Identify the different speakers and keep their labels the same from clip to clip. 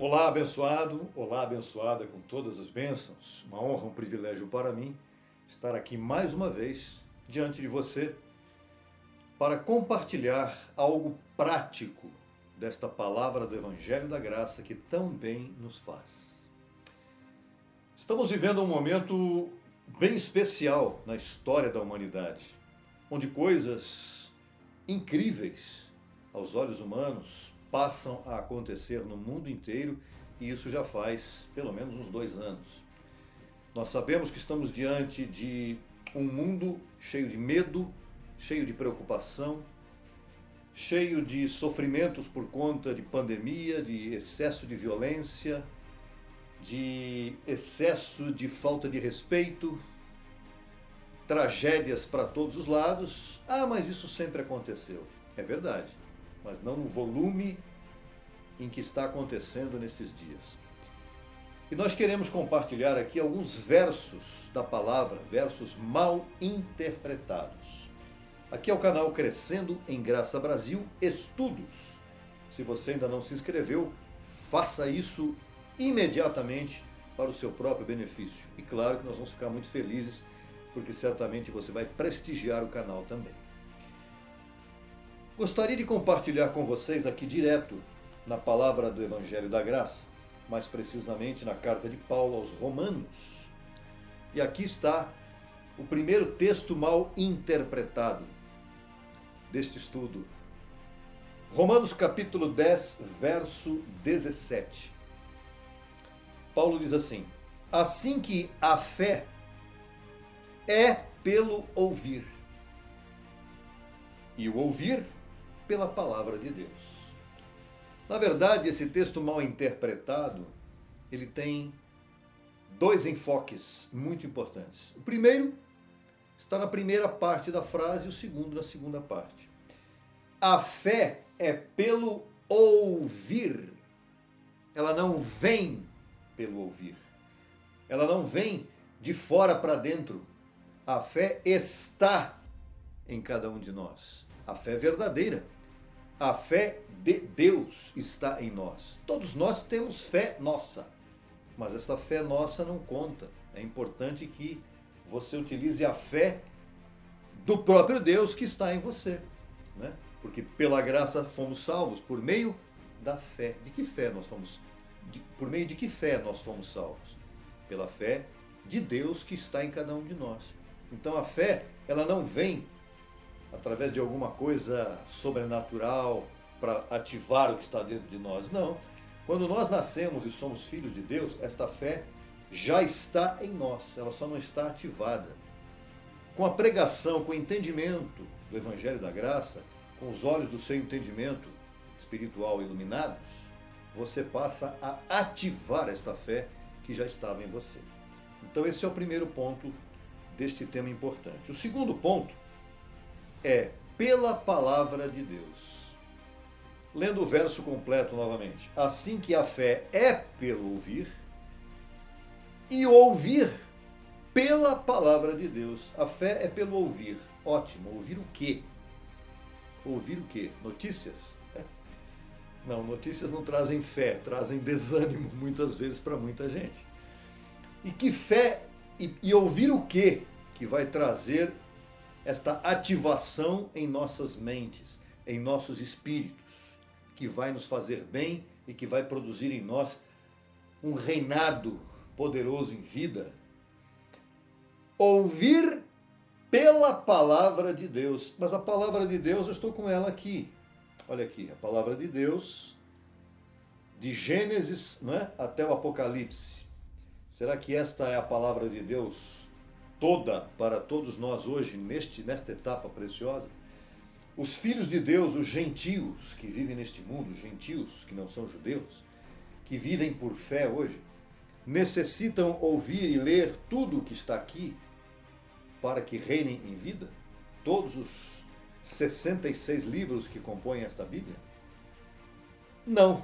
Speaker 1: Olá, abençoado, olá, abençoada com todas as bênçãos. Uma honra, um privilégio para mim estar aqui mais uma vez diante de você para compartilhar algo prático desta palavra do Evangelho da Graça que tão bem nos faz. Estamos vivendo um momento bem especial na história da humanidade, onde coisas incríveis aos olhos humanos passam a acontecer no mundo inteiro, e isso já faz pelo menos uns 2 anos. Nós sabemos que estamos diante de um mundo cheio de medo, cheio de preocupação, cheio de sofrimentos por conta de pandemia, de excesso de violência, de excesso de falta de respeito, tragédias para todos os lados. Ah, mas isso sempre aconteceu. É verdade, mas não no volume em que está acontecendo nesses dias. E nós queremos compartilhar aqui alguns versos da palavra, versos mal interpretados. Aqui é o canal Crescendo em Graça Brasil Estudos. Se você ainda não se inscreveu, faça isso imediatamente para o seu próprio benefício. E claro que nós vamos ficar muito felizes, porque certamente você vai prestigiar o canal também. Gostaria de compartilhar com vocês aqui direto na palavra do Evangelho da Graça, mais precisamente na carta de Paulo aos Romanos. E aqui está o primeiro texto mal interpretado deste estudo. Romanos capítulo 10, verso 17. Paulo diz assim: assim que a fé é pelo ouvir, e o ouvir pela palavra de Deus. Na verdade, esse texto mal interpretado, ele tem 2 enfoques muito importantes. O primeiro está na primeira parte da frase e o segundo na segunda parte. A fé é pelo ouvir. Ela não vem pelo ouvir. Ela não vem de fora para dentro. A fé está em cada um de nós. A fé verdadeira. A fé de Deus está em nós. Todos nós temos fé nossa, mas essa fé nossa não conta. É importante que você utilize a fé do próprio Deus que está em você, né? Porque pela graça fomos salvos por meio da fé. De que fé nós fomos? Por meio de que fé nós fomos salvos? Pela fé de Deus que está em cada um de nós. Então a fé, ela não vem através de alguma coisa sobrenatural para ativar o que está dentro de nós. Não. Quando nós nascemos e somos filhos de Deus, esta fé já está em nós, ela só não está ativada. Com a pregação, com o entendimento do Evangelho da Graça, com os olhos do seu entendimento espiritual iluminados, você passa a ativar esta fé que já estava em você. Então esse é o primeiro ponto deste tema importante. O segundo ponto é pela palavra de Deus. Lendo o verso completo novamente. Assim que a fé é pelo ouvir, e ouvir pela palavra de Deus. A fé é pelo ouvir. Ótimo. Ouvir o quê? Ouvir o quê? Notícias? Não, notícias não trazem fé, trazem desânimo muitas vezes para muita gente. E que fé e ouvir o quê que vai trazer esta ativação em nossas mentes, em nossos espíritos, que vai nos fazer bem e que vai produzir em nós um reinado poderoso em vida? Ouvir pela palavra de Deus. Mas a palavra de Deus, eu estou com ela aqui. Olha aqui, a palavra de Deus, de Gênesis, não é? Até o Apocalipse. Será que esta é a palavra de Deus toda para todos nós hoje, nesta etapa preciosa? Os filhos de Deus, os gentios que vivem neste mundo, os gentios que não são judeus, que vivem por fé hoje, necessitam ouvir e ler tudo o que está aqui para que reinem em vida? Todos os 66 livros que compõem esta Bíblia? Não.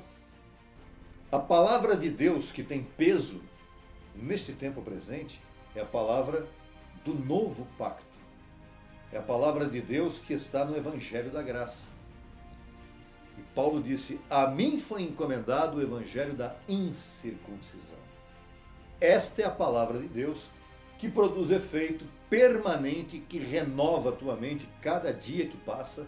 Speaker 1: A palavra de Deus que tem peso neste tempo presente é a palavra do novo pacto. É a palavra de Deus que está no Evangelho da Graça. E Paulo disse: a mim foi encomendado o evangelho da incircuncisão. Esta é a palavra de Deus que produz efeito permanente, que renova a tua mente cada dia que passa,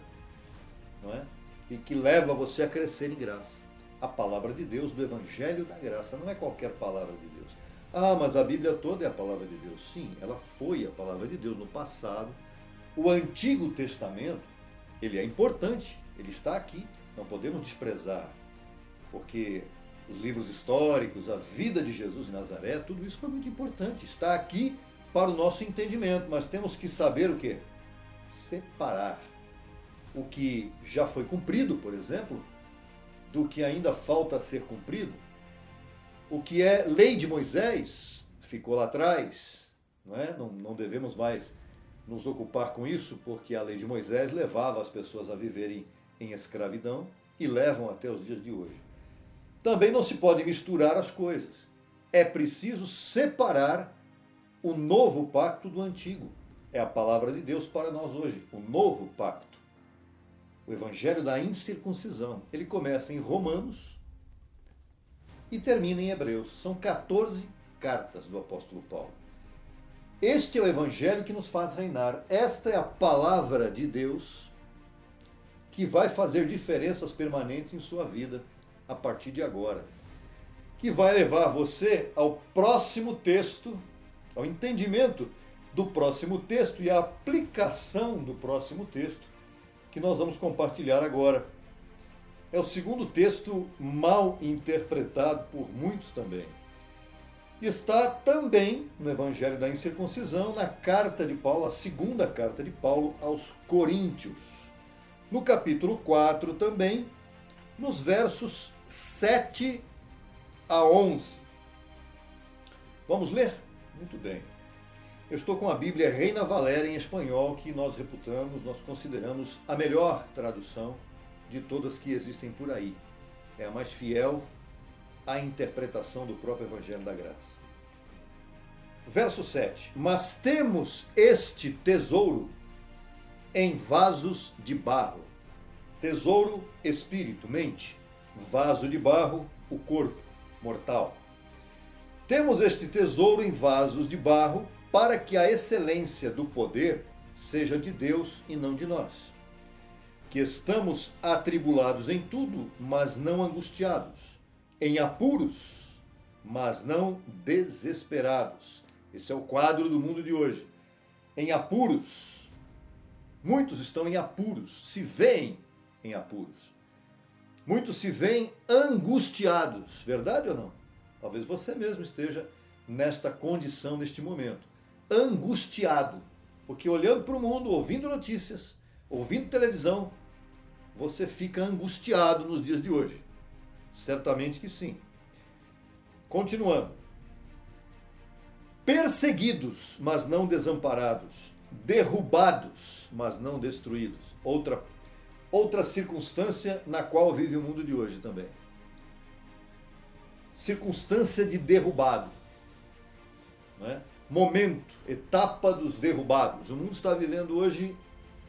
Speaker 1: não é? E que leva você a crescer em graça. A palavra de Deus, do evangelho da graça, não é qualquer palavra de Deus. Ah, mas a Bíblia toda é a palavra de Deus. Sim, ela foi a palavra de Deus no passado. O Antigo Testamento, ele é importante, ele está aqui, não podemos desprezar, porque os livros históricos, a vida de Jesus em Nazaré, tudo isso foi muito importante, está aqui para o nosso entendimento, mas temos que saber o quê? Separar o que já foi cumprido, por exemplo, do que ainda falta ser cumprido. O que é lei de Moisés ficou lá atrás, não é? Não devemos mais nos ocupar com isso, porque a lei de Moisés levava as pessoas a viverem em escravidão e levam até os dias de hoje. Também não se pode misturar as coisas. É preciso separar o novo pacto do antigo. É a palavra de Deus para nós hoje, o novo pacto. O evangelho da incircuncisão. Ele começa em Romanos e termina em Hebreus. São 14 cartas do apóstolo Paulo. Este é o evangelho que nos faz reinar. Esta é a palavra de Deus que vai fazer diferenças permanentes em sua vida a partir de agora. Que vai levar você ao próximo texto, ao entendimento do próximo texto e à aplicação do próximo texto que nós vamos compartilhar agora. É o segundo texto mal interpretado por muitos também. Está também no Evangelho da Incircuncisão, na carta de Paulo, a segunda carta de Paulo aos Coríntios. No capítulo 4 também, nos versos 7 a 11. Vamos ler? Muito bem. Eu estou com a Bíblia Reina Valera em espanhol, que nós reputamos, nós consideramos a melhor tradução de todas que existem por aí. É a mais fiel à interpretação do próprio Evangelho da Graça. Verso 7. Mas temos este tesouro em vasos de barro. Tesouro, espírito, mente. Vaso de barro, o corpo, mortal. Temos este tesouro em vasos de barro para que a excelência do poder seja de Deus e não de nós. Que estamos atribulados em tudo, mas não angustiados. Em apuros, mas não desesperados. Esse é o quadro do mundo de hoje. Em apuros. Muitos estão em apuros, se veem em apuros. Muitos se veem angustiados. Verdade ou não? Talvez você mesmo esteja nesta condição neste momento. Angustiado. Porque olhando para o mundo, ouvindo notícias, ouvindo televisão, você fica angustiado nos dias de hoje. Certamente que sim. Continuando. Perseguidos, mas não desamparados. Derrubados, mas não destruídos. Outra circunstância na qual vive o mundo de hoje também. Circunstância de derrubado. Não é? Momento, etapa dos derrubados. O mundo está vivendo hoje,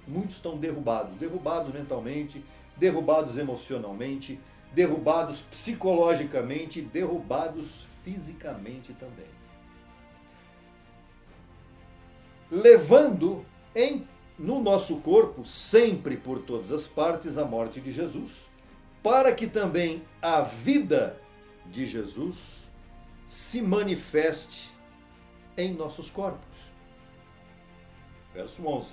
Speaker 1: muitos estão derrubados. Derrubados mentalmente, derrubados emocionalmente, derrubados psicologicamente, derrubados fisicamente também. Levando no nosso corpo, sempre por todas as partes, a morte de Jesus, para que também a vida de Jesus se manifeste em nossos corpos. Verso 11.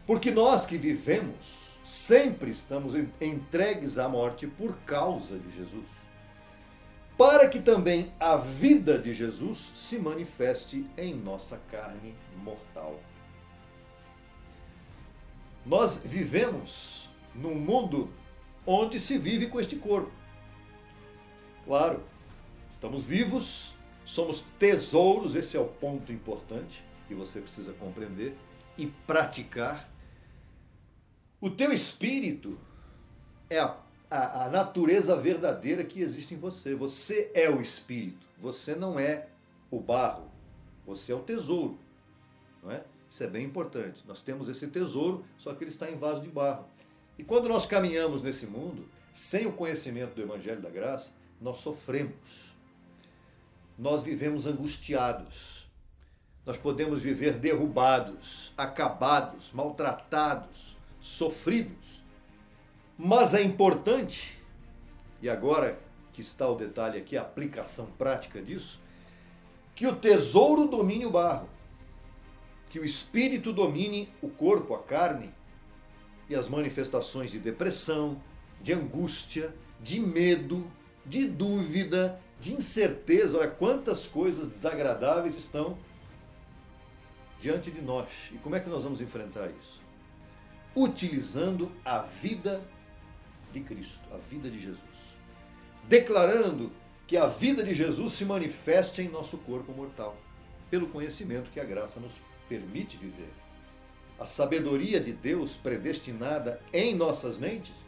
Speaker 1: Porque nós que vivemos, sempre estamos entregues à morte por causa de Jesus, para que também a vida de Jesus se manifeste em nossa carne mortal. Nós vivemos num mundo onde se vive com este corpo. Claro, estamos vivos, somos tesouros, esse é o ponto importante que você precisa compreender e praticar. O teu espírito é a natureza verdadeira que existe em você. Você é o espírito, você não é o barro, você é o tesouro, não é? Isso é bem importante. Nós temos esse tesouro, só que ele está em vaso de barro. E quando nós caminhamos nesse mundo, Sem o conhecimento do Evangelho da Graça, nós sofremos. Nós vivemos angustiados. Nós podemos viver derrubados, acabados, maltratados, sofridos. Mas é importante, e agora que está o detalhe aqui, a aplicação prática disso, que o tesouro domine o barro, que o espírito domine o corpo, a carne, e as manifestações de depressão, de angústia, de medo, de dúvida, de incerteza. Olha quantas coisas desagradáveis estão diante de nós. E como é que nós vamos enfrentar isso? Utilizando a vida de Cristo, a vida de Jesus. Declarando que a vida de Jesus se manifeste em nosso corpo mortal, pelo conhecimento que a graça nos permite viver. A sabedoria de Deus predestinada em nossas mentes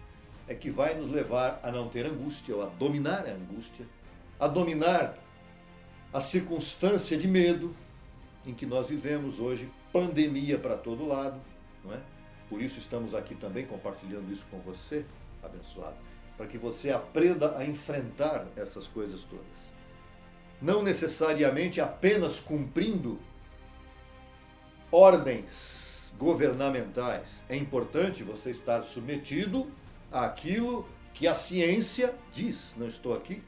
Speaker 1: é que vai nos levar a não ter angústia, ou a dominar a angústia, a dominar a circunstância de medo em que nós vivemos hoje, pandemia para todo lado, não é? Por isso estamos aqui também compartilhando isso com você, abençoado, para que você aprenda a enfrentar essas coisas todas. Não necessariamente apenas cumprindo ordens governamentais. É importante você estar submetido àquilo que a ciência diz. Não estou aqui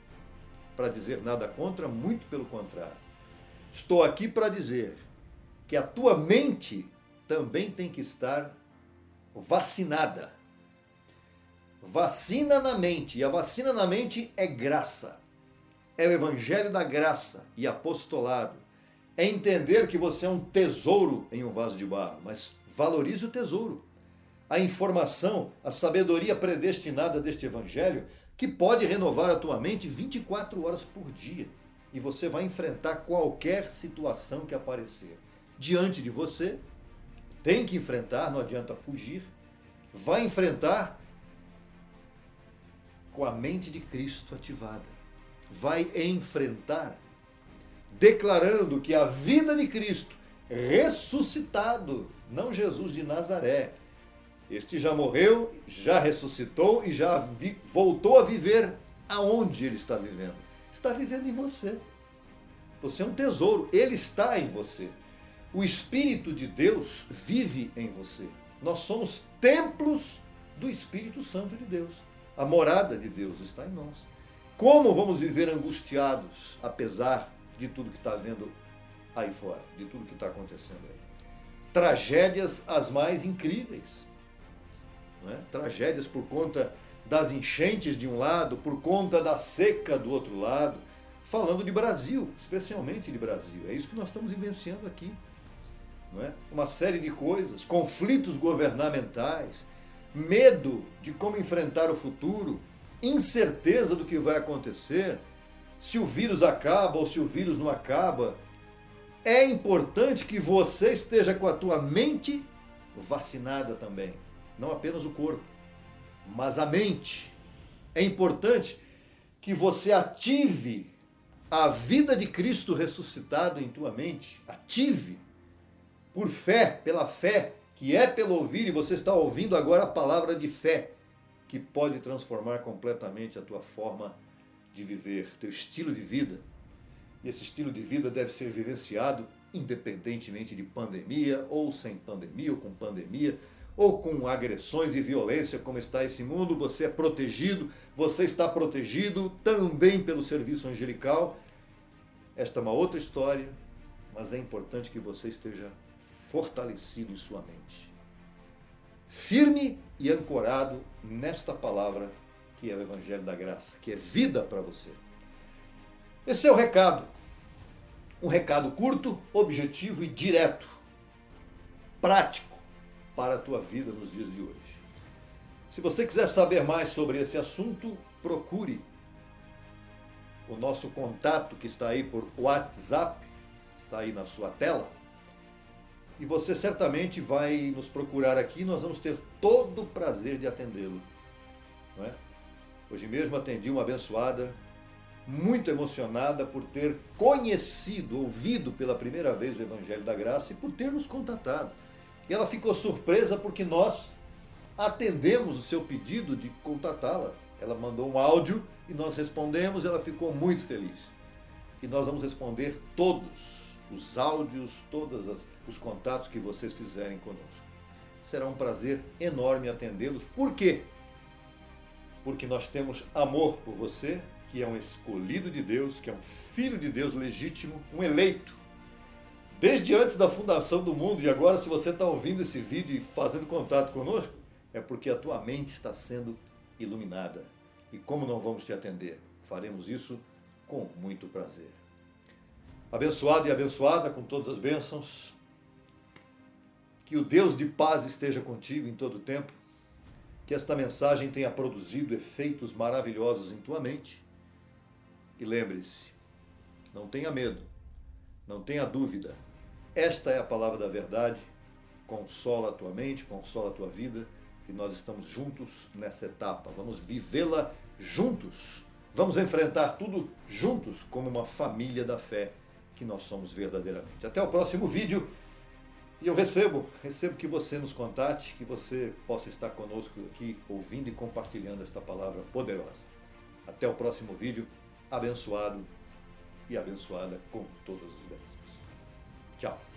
Speaker 1: para dizer nada contra, muito pelo contrário. Estou aqui para dizer que a tua mente também tem que estar vacinada. Vacina na mente. E a vacina na mente é graça. É o evangelho da graça e apostolado. É entender que você é um tesouro em um vaso de barro, mas valorize o tesouro. A informação, a sabedoria predestinada deste evangelho, que pode renovar a tua mente 24 horas por dia. E você vai enfrentar qualquer situação que aparecer diante de você. Tem que enfrentar, não adianta fugir. Vai enfrentar com a mente de Cristo ativada. Vai enfrentar declarando que a vida de Cristo ressuscitado, não Jesus de Nazaré, este já morreu, já ressuscitou e já voltou a viver aonde ele está vivendo. Está vivendo em você. Você é um tesouro, ele está em você. O Espírito de Deus vive em você. Nós somos templos do Espírito Santo de Deus. A morada de Deus está em nós. Como vamos viver angustiados, apesar de tudo que está vendo aí fora, de tudo que está acontecendo aí? Tragédias as mais incríveis. Não é? Tragédias por conta das enchentes de um lado, por conta da seca do outro lado. Falando de Brasil, especialmente de Brasil. É isso que nós estamos vivenciando aqui. Não é? Uma série de coisas, conflitos governamentais, medo de como enfrentar o futuro, incerteza do que vai acontecer, se o vírus acaba ou se o vírus não acaba. É importante que você esteja com a tua mente vacinada também, não apenas o corpo, mas a mente. É importante que você ative a vida de Cristo ressuscitado em tua mente, ative por fé, pela fé, que é pelo ouvir, e você está ouvindo agora a palavra de fé, que pode transformar completamente a tua forma de viver, teu estilo de vida. E esse estilo de vida deve ser vivenciado independentemente de pandemia, ou sem pandemia, ou com pandemia, ou com agressões e violência, como está esse mundo. Você é protegido, você está protegido também pelo serviço angelical. Esta é uma outra história, mas é importante que você esteja fortalecido em sua mente, firme e ancorado nesta palavra que é o Evangelho da Graça, que é vida para você. Esse é o recado. Um recado curto, objetivo e direto, prático para a tua vida nos dias de hoje. Se você quiser saber mais sobre esse assunto, procure o nosso contato que está aí por WhatsApp, está aí na sua tela, e você certamente vai nos procurar aqui e nós vamos ter todo o prazer de atendê-lo. Não é? Hoje mesmo atendi uma abençoada, muito emocionada por ter conhecido, ouvido pela primeira vez o Evangelho da Graça e por ter nos contatado. E ela ficou surpresa porque nós atendemos o seu pedido de contatá-la. Ela mandou um áudio e nós respondemos, ela ficou muito feliz. E nós vamos responder todos os áudios, todos os contatos que vocês fizerem conosco. Será um prazer enorme atendê-los. Por quê? Porque nós temos amor por você, que é um escolhido de Deus, que é um filho de Deus legítimo, um eleito. Desde antes da fundação do mundo, e agora se você está ouvindo esse vídeo e fazendo contato conosco, é porque a tua mente está sendo iluminada. E como não vamos te atender? Faremos isso com muito prazer. Abençoado e abençoada com todas as bênçãos. Que o Deus de paz esteja contigo em todo o tempo. Que esta mensagem tenha produzido efeitos maravilhosos em tua mente. E lembre-se, não tenha medo, não tenha dúvida. Esta é a palavra da verdade. Consola a tua mente, consola a tua vida. E nós estamos juntos nessa etapa. Vamos vivê-la juntos. Vamos enfrentar tudo juntos como uma família da fé que nós somos verdadeiramente. Até o próximo vídeo. E eu recebo que você nos contate, que você possa estar conosco aqui ouvindo e compartilhando esta palavra poderosa. Até o próximo vídeo. Abençoado e abençoada com todas as bênçãos. Tchau.